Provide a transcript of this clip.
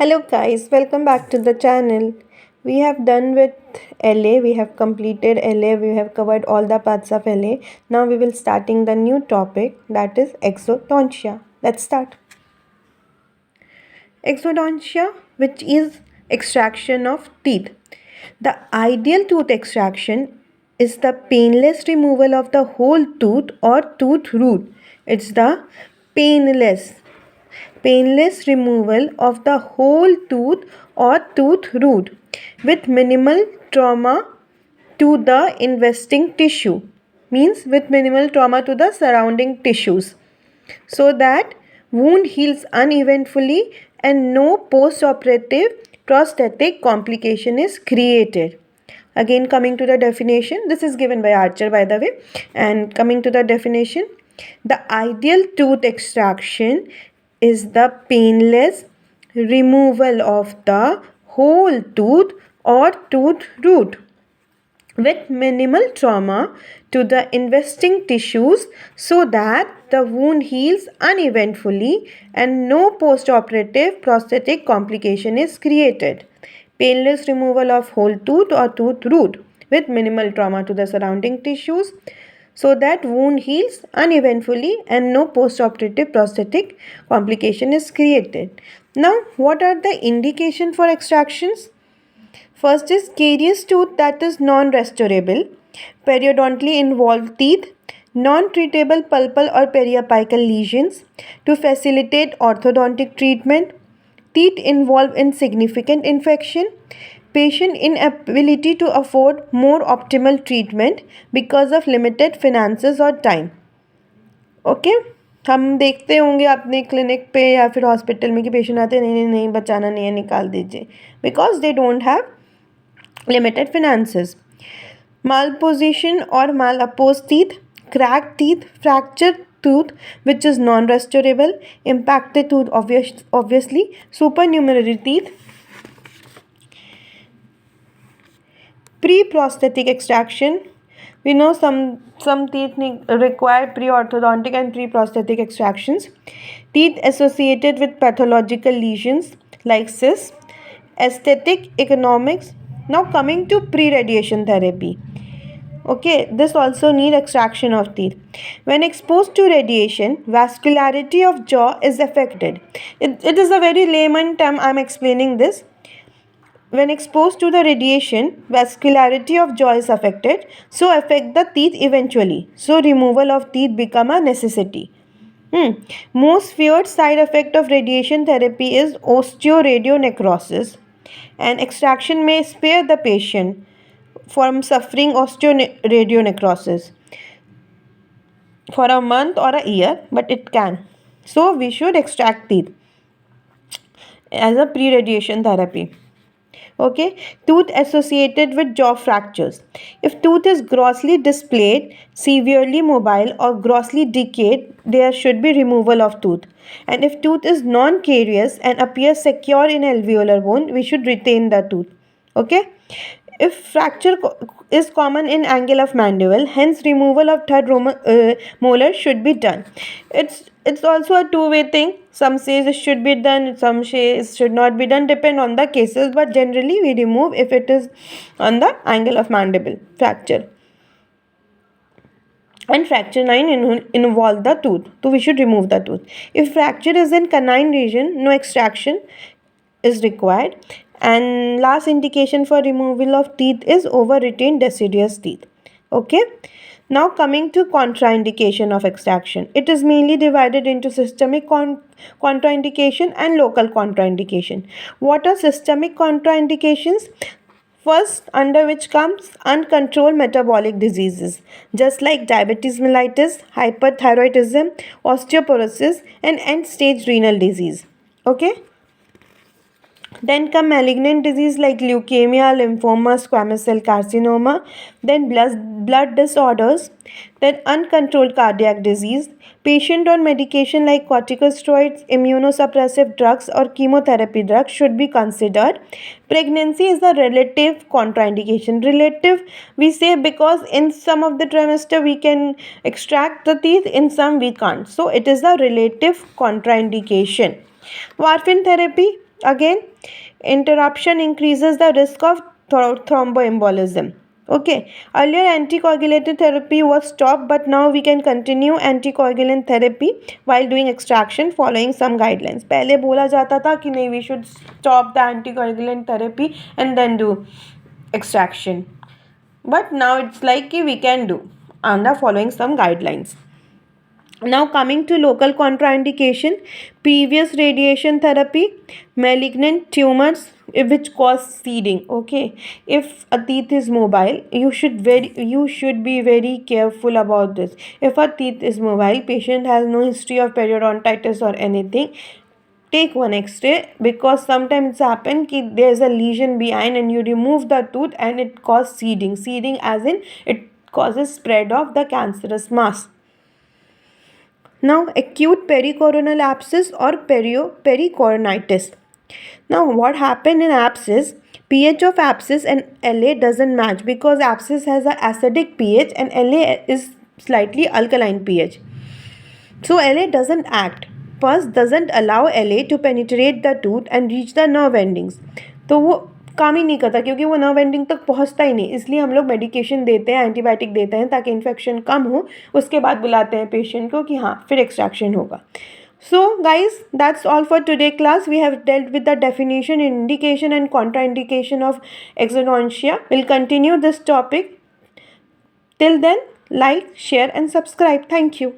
Hello guys, welcome back to the channel. We have done with LA, we have completed LA, we have covered all the parts of LA. Now we will starting the new topic, that is exodontia. Let's start. Exodontia, which is extraction of teeth. The ideal tooth extraction is the painless removal of the whole tooth or tooth root. It's the painless painless removal of the whole tooth or tooth root with minimal trauma to the investing tissue, means with minimal trauma to the surrounding tissues, so that wound heals uneventfully and no post-operative prosthetic complication is created. Again, coming to the definition, this is given by Archer, by the way. And coming to the definition, the ideal tooth extraction is the painless removal of the whole tooth or tooth root with minimal trauma to the investing tissues, so that the wound heals uneventfully and no post-operative prosthetic complication is created. Painless removal of whole tooth or tooth root with minimal trauma to the surrounding tissues, so that wound heals uneventfully and no post-operative prosthetic complication is created. Now, what are the indications for extractions? First is carious tooth, that is non-restorable, periodontally involved teeth, non-treatable pulpal or periapical lesions to facilitate orthodontic treatment, teeth involved in significant infection, patient inability to afford more optimal treatment because of limited finances or time. Okay हम देखते होंगे अपने clinic पे या फिर hospital में कि patient आते हैं, नहीं नहीं नहीं बचाना नहीं है, निकाल दीजिए, because they don't have limited finances. Malposition or malapposed teeth, cracked teeth, fractured tooth which is non-restorable, impacted tooth obviously, supernumerary teeth. Pre-prosthetic extraction. We know some teeth require pre-orthodontic and pre-prosthetic extractions. Teeth associated with pathological lesions like cysts. Aesthetic, economics. Now coming to pre-radiation therapy. Okay, this also need extraction of teeth. When exposed to radiation, vascularity of jaw is affected. It is a very layman term, I am explaining this. When exposed to the radiation, vascularity of jaw is affected, so affect the teeth eventually. So removal of teeth become a necessity. Most feared side effect of radiation therapy is osteoradionecrosis, and extraction may spare the patient from suffering osteoradionecrosis for a month or a year, but it can. So we should extract teeth as a pre-radiation therapy. Okay, tooth associated with jaw fractures. If tooth is grossly displayed, severely mobile or grossly decayed, there should be removal of tooth. And if tooth is non-carious and appears secure in alveolar bone, we should retain the tooth. Okay, if fracture is common in angle of mandible, hence removal of third molar should be done. It's also a two-way thing. Some says it should be done, some say it should not be done, depend on the cases, but generally we remove if it is on the angle of mandible fracture. And fracture 9 involve the tooth, so we should remove the tooth. If fracture is in canine region, no extraction is required. And last indication for removal of teeth is over retained deciduous teeth. Okay. Now coming to contraindication of extraction. It is mainly divided into systemic contraindication and local contraindication. What are systemic contraindications? First, under which comes uncontrolled metabolic diseases, just like diabetes mellitus, hyperthyroidism, osteoporosis, and end-stage renal disease. Okay. Then come malignant disease like leukemia, lymphoma, squamous cell carcinoma, then blood disorders, then uncontrolled cardiac disease, patient on medication like corticosteroids, immunosuppressive drugs or chemotherapy drugs should be considered. Pregnancy is a relative contraindication. Relative we say because in some of the trimester we can extract the teeth, in some we can't. So it is a relative contraindication. Warfarin therapy, Again, interruption increases the risk of thromboembolism. Okay, earlier anticoagulated therapy was stopped, but now we can continue anticoagulant therapy while doing extraction following some guidelines. पहले बोला जाता था कि नहीं, we should stop the anticoagulant therapy and then do extraction, but now it's like कि we can do under following some guidelines. Now coming to local contraindication, previous radiation therapy, malignant tumors which cause seeding. Okay, if a teeth is mobile, you should be very careful about this. If a teeth is mobile, patient has no history of periodontitis or anything, take one x-ray, because sometimes it's happened ki there's a lesion behind and you remove the tooth and it causes seeding as in it causes spread of the cancerous mass. Now, acute pericoronal abscess or pericoronitis. Now, what happened in abscess? pH of abscess and La doesn't match, because abscess has an acidic pH and La is slightly alkaline pH. So, La doesn't act. Pus doesn't allow La to penetrate the tooth and reach the nerve endings. तो वो काम ही नहीं करता, क्योंकि वो nerve ending तक पहुंचता ही नहीं. इसलिए हम लोग मेडिकेशन देते हैं, एंटीबायोटिक देते हैं ताकि इन्फेक्शन कम हो. उसके बाद बुलाते हैं पेशेंट को कि हाँ फिर एक्सट्रैक्शन होगा. So guys, that's all for today class. We have dealt with the definition, indication and contraindication of exodontia. We'll continue this topic. Till then, like, share and subscribe. Thank you.